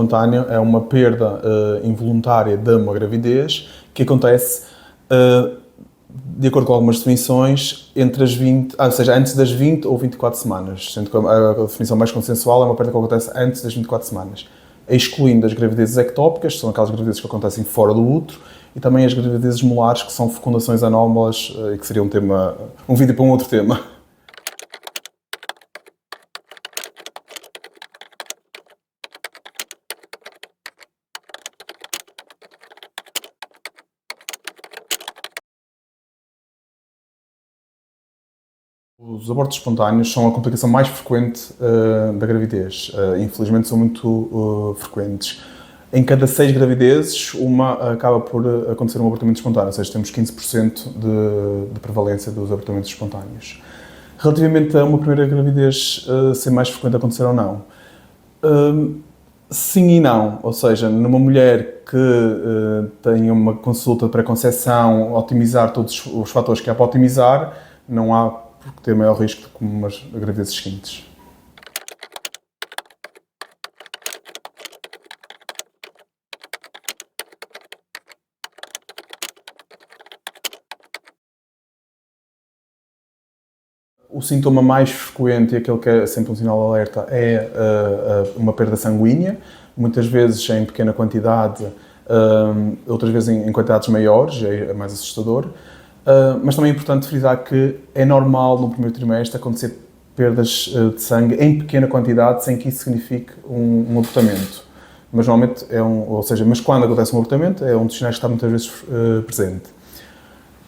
espontâneo é uma perda involuntária de uma gravidez que acontece, de acordo com algumas definições, entre as 20, ou seja, antes das 20 ou 24 semanas, sendo que a definição mais consensual é uma perda que acontece antes das 24 semanas, excluindo as gravidezes ectópicas, que são aquelas gravidezes que acontecem fora do útero, e também as gravidezes molares, que são fecundações anómalas, e que seria um vídeo para um outro tema. Os abortos espontâneos são a complicação mais frequente da gravidez. Infelizmente são muito frequentes. Em cada 6 gravidezes, uma acaba por acontecer um abortamento espontâneo, ou seja, temos 15% de prevalência dos abortamentos espontâneos. Relativamente a uma primeira gravidez ser mais frequente acontecer ou não, sim e não. Ou seja, numa mulher que tenha uma consulta de pré-conceição, otimizar todos os fatores que há para otimizar, não há por ter maior risco do que umas gravidezes seguintes. O sintoma mais frequente e aquele que é sempre um sinal de alerta é uma perda sanguínea, muitas vezes em pequena quantidade, outras vezes em quantidades maiores, é mais assustador. Mas também é importante frisar que é normal no primeiro trimestre acontecer perdas de sangue em pequena quantidade, sem que isso signifique um abortamento. Mas normalmente mas quando acontece um abortamento é um dos sinais que está muitas vezes presente.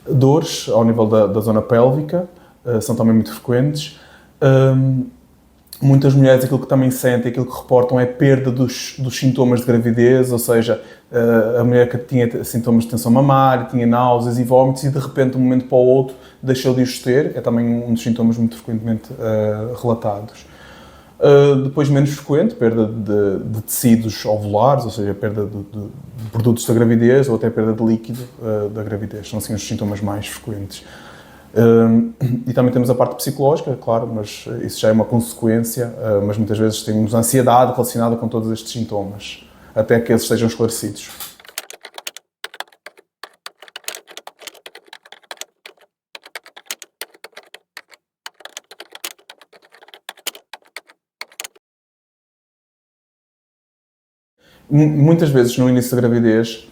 Dores ao nível da zona pélvica são também muito frequentes. Muitas mulheres aquilo que também sentem, aquilo que reportam é perda dos sintomas de gravidez, ou seja, a mulher que tinha sintomas de tensão mamária, tinha náuseas e vómitos e de repente, de um momento para o outro, deixou de os ter. É também um dos sintomas muito frequentemente relatados. Depois, menos frequente, perda de tecidos ovulares, ou seja, perda de produtos da gravidez ou até perda de líquido da gravidez. São assim os sintomas mais frequentes. E também temos a parte psicológica, claro, mas isso já é uma consequência, mas muitas vezes temos ansiedade relacionada com todos estes sintomas, até que eles estejam esclarecidos. Muitas vezes no início da gravidez,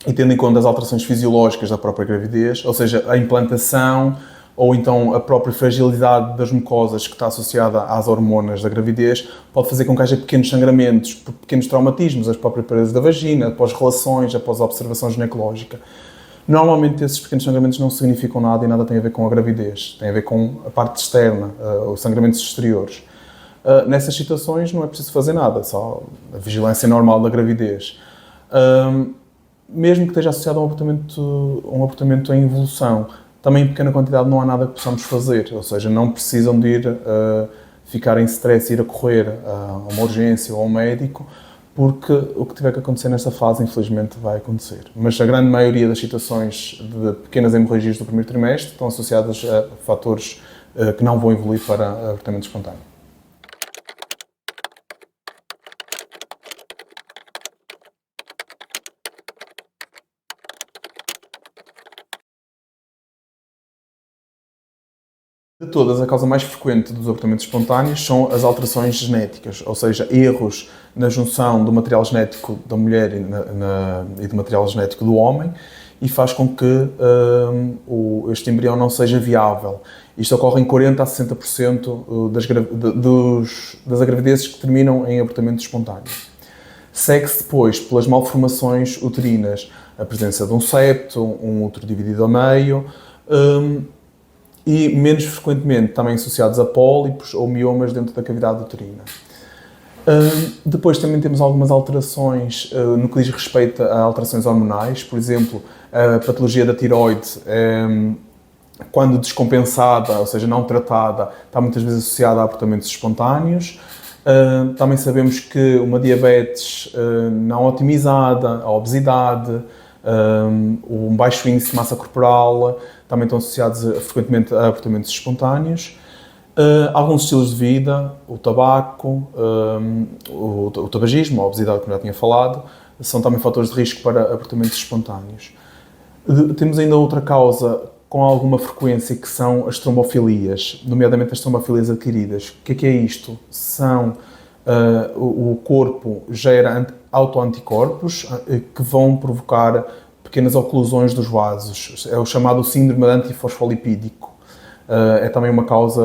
e tendo em conta as alterações fisiológicas da própria gravidez, ou seja, a implantação ou então a própria fragilidade das mucosas que está associada às hormonas da gravidez, pode fazer com que haja pequenos sangramentos, pequenos traumatismos, as próprias paredes da vagina, após relações, após a observação ginecológica. Normalmente esses pequenos sangramentos não significam nada e nada tem a ver com a gravidez, tem a ver com a parte externa, os sangramentos exteriores. Nessas situações não é preciso fazer nada, só a vigilância normal da gravidez. Mesmo que esteja associado a um abortamento em evolução, também em pequena quantidade não há nada que possamos fazer, ou seja, não precisam de ir ficar em stress, ir a correr a uma urgência ou a um médico, porque o que tiver que acontecer nesta fase, infelizmente, vai acontecer. Mas a grande maioria das situações de pequenas hemorragias do primeiro trimestre estão associadas a fatores que não vão evoluir para abortamento espontâneo. De todas, a causa mais frequente dos abortamentos espontâneos são as alterações genéticas, ou seja, erros na junção do material genético da mulher e do material genético do homem, e faz com que este embrião não seja viável. Isto ocorre em 40% a 60% das gravidezes que terminam em abortamento espontâneo. Segue-se depois pelas malformações uterinas, a presença de um septo, um útero dividido a meio, e menos frequentemente também associados a pólipos ou miomas dentro da cavidade uterina. Depois também temos algumas alterações no que diz respeito a alterações hormonais, por exemplo, a patologia da tiroide, quando descompensada, ou seja, não tratada, está muitas vezes associada a abortamentos espontâneos. Também sabemos que uma diabetes não otimizada, a obesidade, um baixo índice de massa corporal, também estão associados frequentemente a abortamentos espontâneos. Alguns estilos de vida, o tabaco, o tabagismo, a obesidade, como já tinha falado, são também fatores de risco para abortamentos espontâneos. Temos ainda outra causa com alguma frequência, que são as trombofilias, nomeadamente as trombofilias adquiridas. O que é isto? O corpo gera autoanticorpos que vão provocar pequenas oclusões dos vasos. É o chamado síndrome antifosfolipídico. É também uma causa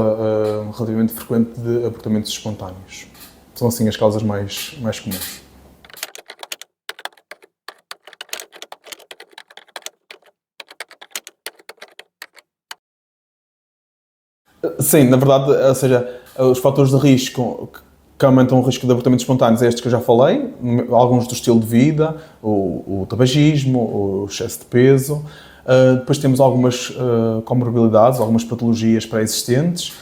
relativamente frequente de abortamentos espontâneos. São assim as causas mais comuns. Sim, na verdade, ou seja, os fatores de risco que aumentam o risco de abortamentos espontâneos é estes que eu já falei, alguns do estilo de vida, o tabagismo, o excesso de peso. Depois temos algumas comorbilidades, algumas patologias pré-existentes,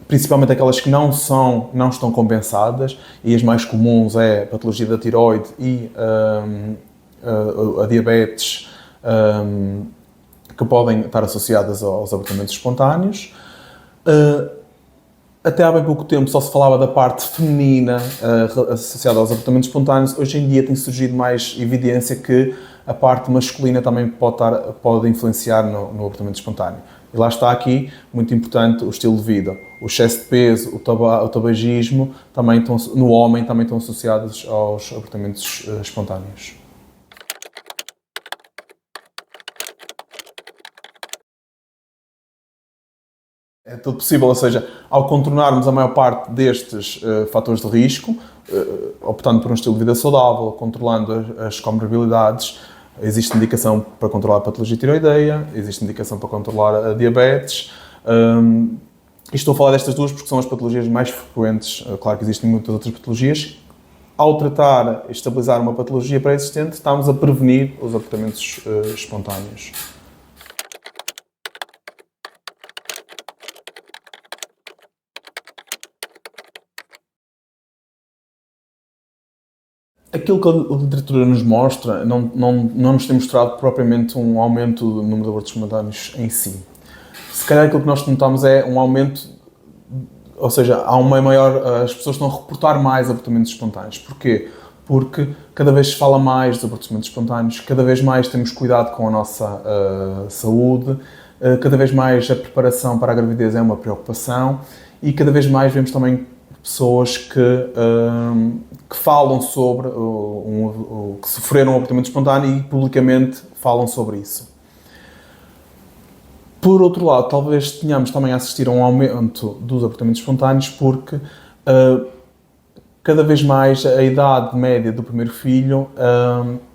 principalmente aquelas que não estão compensadas, e as mais comuns é a patologia da tiroide e a diabetes, que podem estar associadas aos abortamentos espontâneos. Até há bem pouco tempo só se falava da parte feminina associada aos abortamentos espontâneos. Hoje em dia tem surgido mais evidência que a parte masculina também pode influenciar no abortamento espontâneo. E lá está aqui, muito importante, o estilo de vida. O excesso de peso, o tabagismo, no homem também estão associados aos abortamentos espontâneos. É tudo possível, ou seja, ao contornarmos a maior parte destes fatores de risco, optando por um estilo de vida saudável, controlando as comorbilidades, existe indicação para controlar a patologia tiroideia, existe indicação para controlar a diabetes. E estou a falar destas duas porque são as patologias mais frequentes. Claro que existem muitas outras patologias. Ao tratar e estabilizar uma patologia pré-existente, estamos a prevenir os abortamentos espontâneos. Aquilo que a literatura nos mostra não nos tem mostrado propriamente um aumento do número de abortos espontâneos em si. Se calhar aquilo que nós notamos é um aumento, ou seja, as pessoas estão a reportar mais abortamentos espontâneos. Porquê? Porque cada vez se fala mais dos abortamentos espontâneos, cada vez mais temos cuidado com a nossa saúde, cada vez mais a preparação para a gravidez é uma preocupação e cada vez mais vemos também pessoas que falam sobre que sofreram um abortamento espontâneo e publicamente falam sobre isso. Por outro lado, talvez tenhamos também a assistir a um aumento dos abortamentos espontâneos porque cada vez mais a idade média do primeiro filho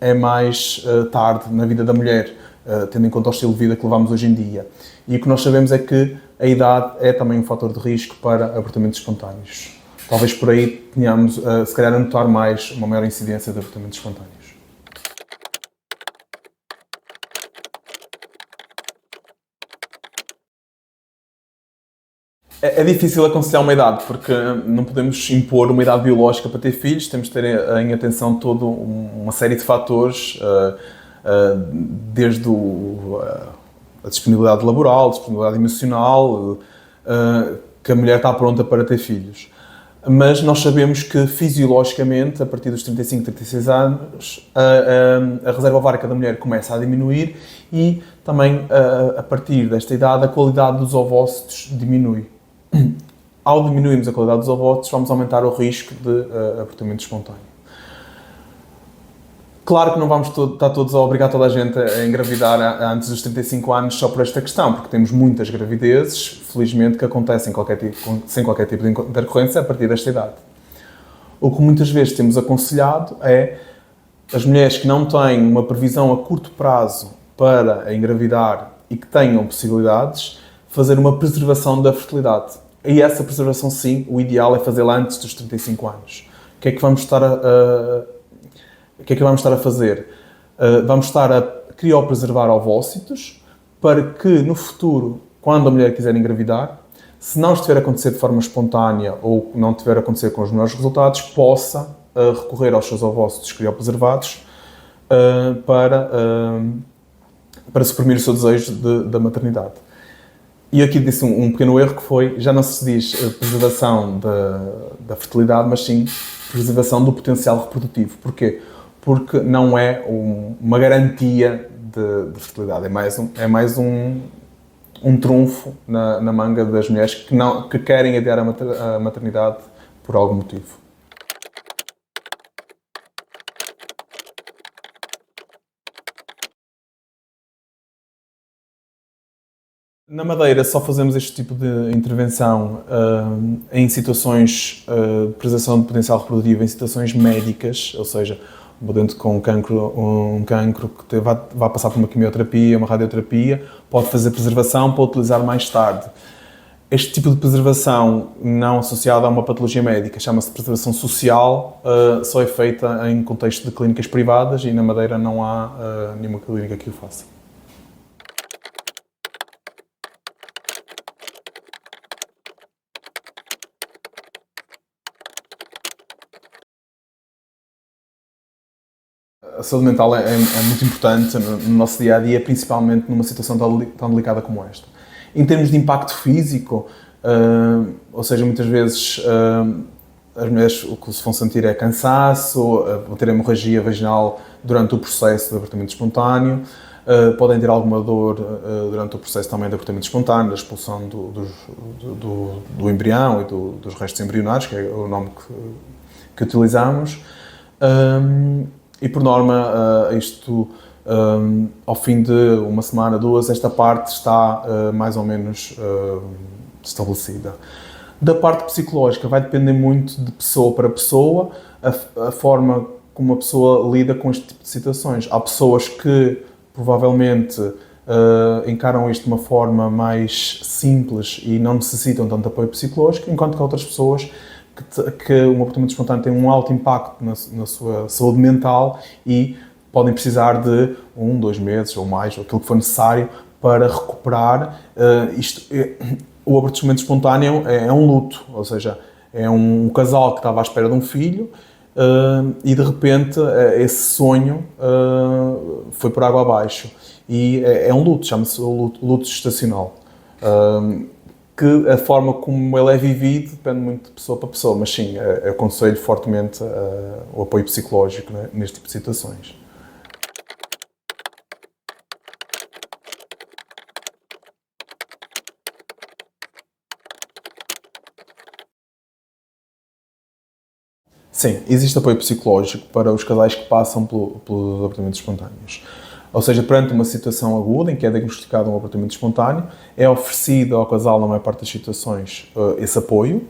é mais tarde na vida da mulher, tendo em conta o estilo de vida que levamos hoje em dia. E o que nós sabemos é que a idade é também um fator de risco para abortamentos espontâneos. Talvez por aí tenhamos, se calhar, a notar mais uma maior incidência de abortamentos espontâneos. É difícil aconselhar uma idade, porque não podemos impor uma idade biológica para ter filhos, temos de ter em atenção toda uma série de fatores, desde a disponibilidade laboral, a disponibilidade emocional, que a mulher está pronta para ter filhos. Mas nós sabemos que, fisiologicamente, a partir dos 35, 36 anos, a reserva ovárica da mulher começa a diminuir e também, a partir desta idade, a qualidade dos ovócitos diminui. Ao diminuirmos a qualidade dos ovócitos, vamos aumentar o risco de abortamento espontâneo. Claro que não vamos estar todos a obrigar toda a gente a engravidar antes dos 35 anos só por esta questão, porque temos muitas gravidezes, felizmente, que acontecem sem qualquer tipo de intercorrência a partir desta idade. O que muitas vezes temos aconselhado é as mulheres que não têm uma previsão a curto prazo para engravidar e que tenham possibilidades, fazer uma preservação da fertilidade. E essa preservação, sim, o ideal é fazê-la antes dos 35 anos. O que é que vamos estar a fazer? Vamos estar a criopreservar ovócitos para que, no futuro, quando a mulher quiser engravidar, se não estiver a acontecer de forma espontânea ou não estiver a acontecer com os melhores resultados, possa recorrer aos seus ovócitos criopreservados para suprimir o seu desejo da maternidade. E aqui disse um pequeno erro que foi, já não se diz preservação da fertilidade, mas sim preservação do potencial reprodutivo. Porquê? Porque não é uma garantia de fertilidade, é mais um trunfo na manga das mulheres que querem adiar a maternidade por algum motivo. Na Madeira só fazemos este tipo de intervenção em situações de preservação de potencial reprodutivo, em situações médicas, ou seja, um doente com um cancro que vai passar por uma quimioterapia, uma radioterapia, pode fazer preservação para utilizar mais tarde. Este tipo de preservação não associada a uma patologia médica chama-se preservação social, só é feita em contexto de clínicas privadas e na Madeira não há nenhuma clínica que o faça. A saúde mental é muito importante no nosso dia-a-dia, principalmente numa situação tão delicada como esta. Em termos de impacto físico, ou seja, muitas vezes as mulheres o que se vão sentir é cansaço, vão ter hemorragia vaginal durante o processo de abortamento espontâneo, podem ter alguma dor durante o processo também de abortamento espontâneo, da expulsão do embrião e dos restos embrionários, que é o nome que utilizamos. E por norma, ao fim de uma semana, duas, esta parte está mais ou menos estabelecida. Da parte psicológica vai depender muito de pessoa para pessoa, a forma como a pessoa lida com este tipo de situações. Há pessoas que provavelmente encaram isto de uma forma mais simples e não necessitam tanto apoio psicológico, enquanto que há outras pessoas que um abortamento espontâneo tem um alto impacto na sua saúde mental e podem precisar de 2 meses ou mais, ou aquilo que for necessário para recuperar. O abortamento espontâneo é um luto, ou seja, é um casal que estava à espera de um filho e de repente esse sonho foi por água abaixo. E é um luto, chama-se luto gestacional. Que a forma como ele é vivido depende muito de pessoa para pessoa, mas sim, eu aconselho fortemente o apoio psicológico, né, neste tipo de situações. Sim, existe apoio psicológico para os casais que passam pelos abortamentos espontâneos. Ou seja, perante uma situação aguda em que é diagnosticado um abortamento espontâneo, é oferecido ao casal, na maior parte das situações, esse apoio.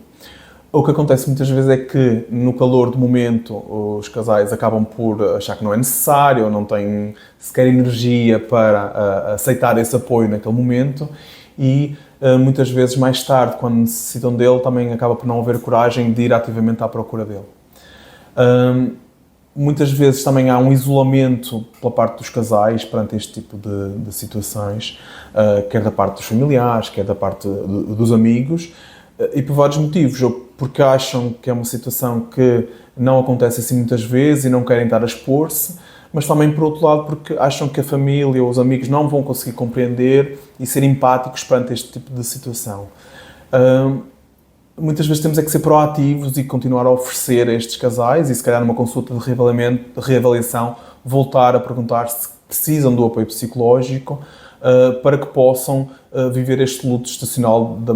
O que acontece muitas vezes é que, no calor do momento, os casais acabam por achar que não é necessário, ou não têm sequer energia para aceitar esse apoio naquele momento e, muitas vezes, mais tarde, quando necessitam dele, também acaba por não haver coragem de ir ativamente à procura dele. Muitas vezes também há um isolamento pela parte dos casais perante este tipo de situações, quer da parte dos familiares, quer da parte dos amigos, e por vários motivos, ou porque acham que é uma situação que não acontece assim muitas vezes e não querem estar a expor-se, mas também, por outro lado, porque acham que a família ou os amigos não vão conseguir compreender e ser empáticos perante este tipo de situação. Muitas vezes temos é que ser proativos e continuar a oferecer a estes casais e, se calhar, numa consulta de reavaliação, voltar a perguntar se precisam do apoio psicológico para que possam viver este luto gestacional de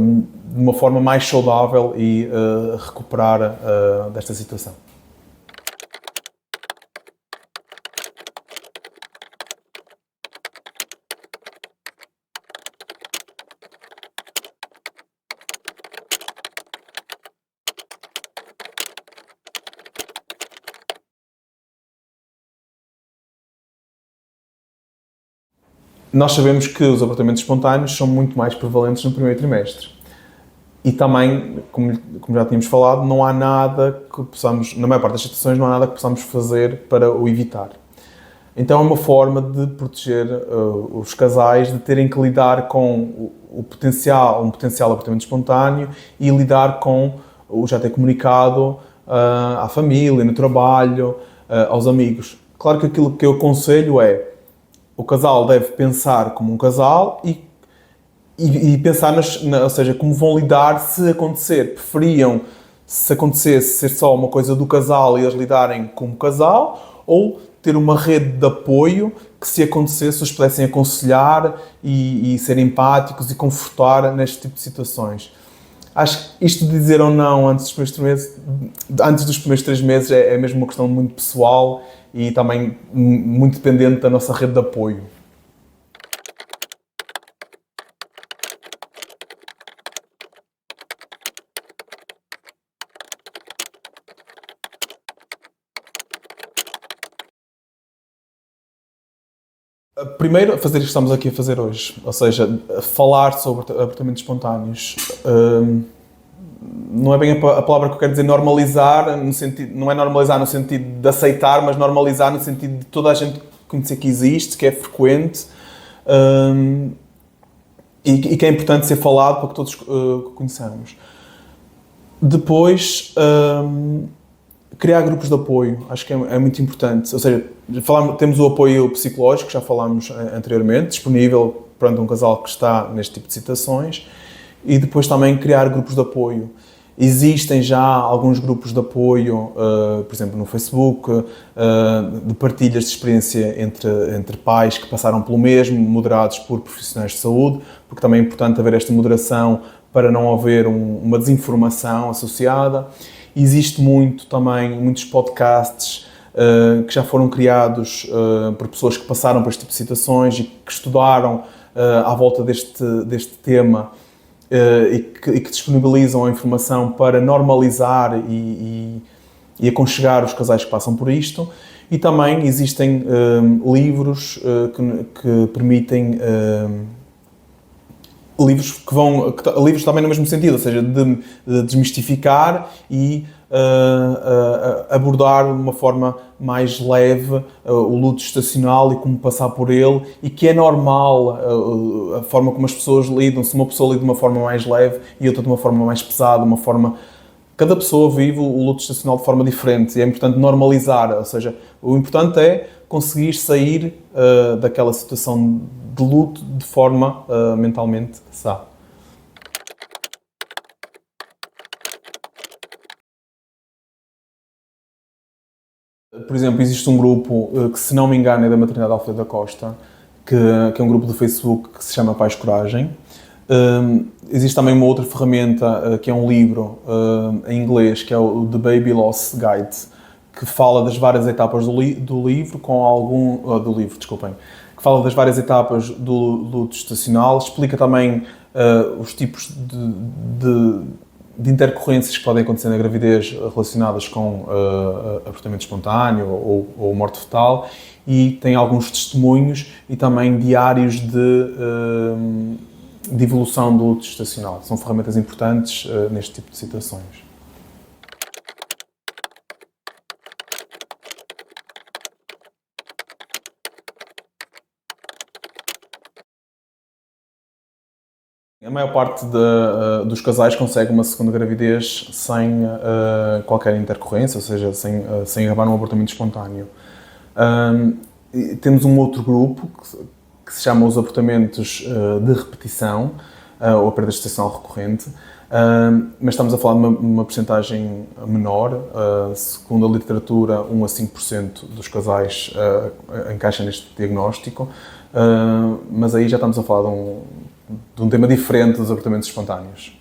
uma forma mais saudável e recuperar desta situação. Nós sabemos que os abortamentos espontâneos são muito mais prevalentes no primeiro trimestre. E também, como já tínhamos falado, não há nada que possamos, na maior parte das situações, não há nada que possamos fazer para o evitar. Então é uma forma de proteger os casais, de terem que lidar com um potencial abortamento espontâneo e lidar com o já ter comunicado à família, no trabalho, aos amigos. Claro que aquilo que eu aconselho é: o casal deve pensar como um casal e e pensar ou seja, como vão lidar se acontecer. Preferiam, se acontecesse, ser só uma coisa do casal e eles lidarem como casal, ou ter uma rede de apoio que, se acontecesse, os pudessem aconselhar e ser empáticos e confortar neste tipo de situações. Acho que isto de dizer ou não antes dos primeiros 3 meses é mesmo uma questão muito pessoal e também muito dependente da nossa rede de apoio. Primeiro, fazer isto que estamos aqui a fazer hoje, ou seja, falar sobre abortamentos espontâneos. Não é bem a palavra que eu quero dizer normalizar, no sentido, não é normalizar no sentido de aceitar, mas normalizar no sentido de toda a gente conhecer que existe, que é frequente, e que é importante ser falado para que todos conheçamos. Depois, criar grupos de apoio, acho que é muito importante. Ou seja, temos o apoio psicológico, já falámos anteriormente, disponível perante um casal que está neste tipo de situações, e depois também criar grupos de apoio. Existem já alguns grupos de apoio, por exemplo, no Facebook, de partilhas de experiência entre pais que passaram pelo mesmo, moderados por profissionais de saúde, porque também é importante haver esta moderação para não haver uma desinformação associada. Existe muitos podcasts que já foram criados por pessoas que passaram por este tipo de situações e que estudaram à volta deste tema e que disponibilizam a informação para normalizar e aconchegar os casais que passam por isto. E também existem livros que permitem... livros também no mesmo sentido, ou seja, de desmistificar e abordar de uma forma mais leve o luto gestacional e como passar por ele, e que é normal a forma como as pessoas lidam. Se uma pessoa lida de uma forma mais leve e outra de uma forma mais pesada, cada pessoa vive o luto gestacional de forma diferente e é importante normalizar, ou seja, o importante é conseguir sair daquela situação de luto de forma mentalmente sã. Por exemplo, existe um grupo que, se não me engano, é da Maternidade Alfredo da Costa, que é um grupo do Facebook que se chama Pais Coragem. Existe também uma outra ferramenta que é um livro em inglês, que é o The Baby Loss Guide, que fala das várias etapas do livro, que fala das várias etapas do luto gestacional, explica também os tipos de intercorrências que podem acontecer na gravidez relacionadas com abortamento espontâneo ou morte fetal, e tem alguns testemunhos e também diários de evolução do luto gestacional. São ferramentas importantes neste tipo de situações. A maior parte dos casais consegue uma segunda gravidez sem qualquer intercorrência, ou seja, sem acabar num abortamento espontâneo. Temos um outro grupo que se chama os abortamentos de repetição, ou a perda gestacional recorrente, mas estamos a falar de uma percentagem menor. Segundo a literatura, 1 a 5% dos casais encaixam neste diagnóstico, mas aí já estamos a falar de um tema diferente dos abortamentos espontâneos.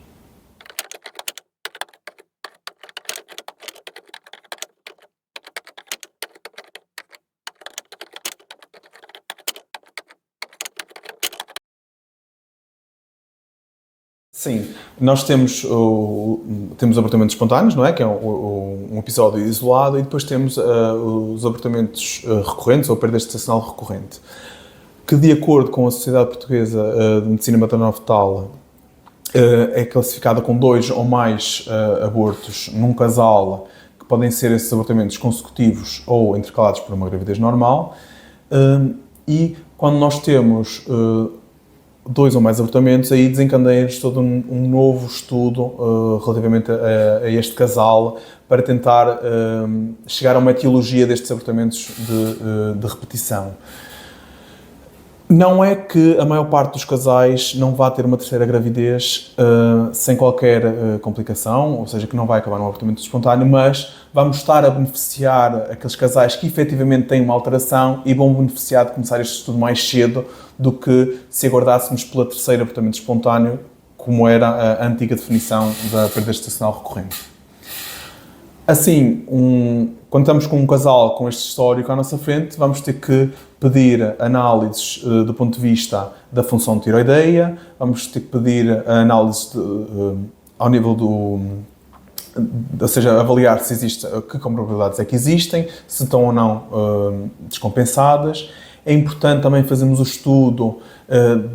Sim, nós temos abortamentos espontâneos, não é? Que é um episódio isolado, e depois temos os abortamentos recorrentes, ou perda gestacional recorrente, que, de acordo com a Sociedade Portuguesa de Medicina Materno-Fetal, é classificada com 2 ou mais abortos num casal, que podem ser esses abortamentos consecutivos ou intercalados por uma gravidez normal, e quando nós temos 2 ou mais abortamentos, aí desencadeia-nos todo um novo estudo relativamente a este casal, para tentar chegar a uma etiologia destes abortamentos de repetição. Não é que a maior parte dos casais não vá ter uma terceira gravidez sem qualquer complicação, ou seja, que não vai acabar num abortamento espontâneo, mas vamos estar a beneficiar aqueles casais que efetivamente têm uma alteração e vão beneficiar de começar este estudo mais cedo do que se aguardássemos pela terceira abortamento espontâneo, como era a antiga definição da perda gestacional recorrente. Assim, quando estamos com um casal com este histórico à nossa frente, vamos ter que pedir análises do ponto de vista da função tiroideia, vamos ter que pedir análises ao nível ou seja, avaliar se existe, que comorbilidades é que existem, se estão ou não descompensadas. É importante também fazermos o estudo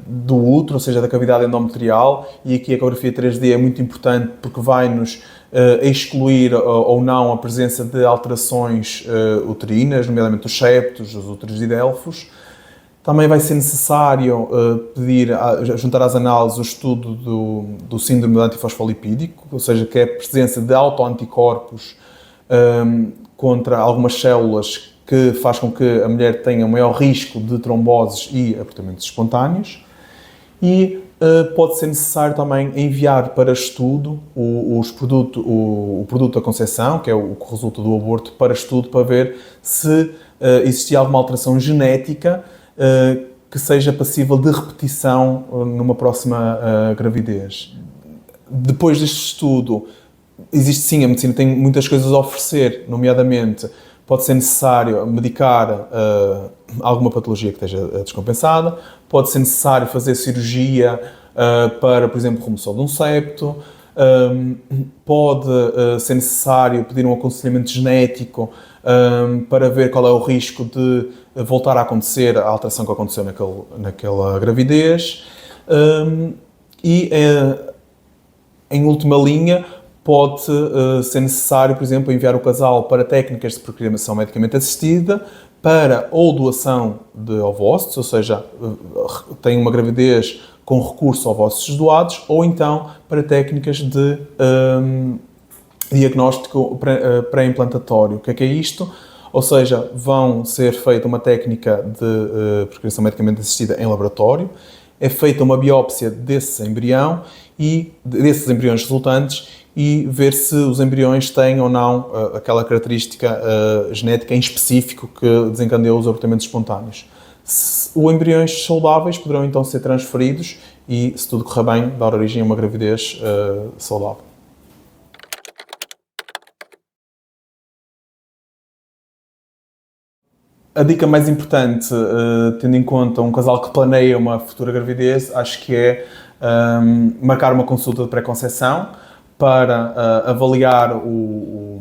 do útero, ou seja, da cavidade endometrial, e aqui a ecografia 3D é muito importante porque vai-nos excluir ou não a presença de alterações uterinas, nomeadamente os septos, os úteros de Delfos. Também vai ser necessário juntar às análises o estudo do síndrome de antifosfolipídico, ou seja, que é a presença de autoanticorpos contra algumas células que faz com que a mulher tenha um maior risco de tromboses e abortamentos espontâneos. E pode ser necessário também enviar para estudo o produto da concepção, que é o que resulta do aborto, para estudo para ver se existia alguma alteração genética que seja passível de repetição numa próxima gravidez. Depois deste estudo, existe sim, a medicina tem muitas coisas a oferecer, nomeadamente pode ser necessário medicar alguma patologia que esteja descompensada, pode ser necessário fazer cirurgia para, por exemplo, remoção de um septo, pode ser necessário pedir um aconselhamento genético para ver qual é o risco de voltar a acontecer a alteração que aconteceu naquela gravidez. E, em última linha, pode ser necessário, por exemplo, enviar o casal para técnicas de procriação medicamente assistida, para ou doação de ovócitos, ou seja, tem uma gravidez com recurso a ovócitos doados, ou então para técnicas de diagnóstico pré-implantatório. O que é isto? Ou seja, vão ser feita uma técnica de procriação medicamente assistida em laboratório, é feita uma biópsia desses embriões resultantes e ver se os embriões têm ou não aquela característica genética em específico que desencadeou os abortamentos espontâneos. Os embriões saudáveis poderão então ser transferidos e, se tudo correr bem, dar origem a uma gravidez saudável. A dica mais importante, tendo em conta um casal que planeia uma futura gravidez, acho que é marcar uma consulta de pré-conceição para avaliar o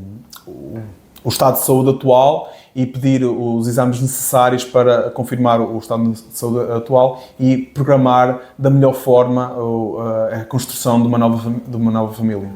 estado de saúde atual e pedir os exames necessários para confirmar o estado de saúde atual e programar da melhor forma a construção de uma nova família.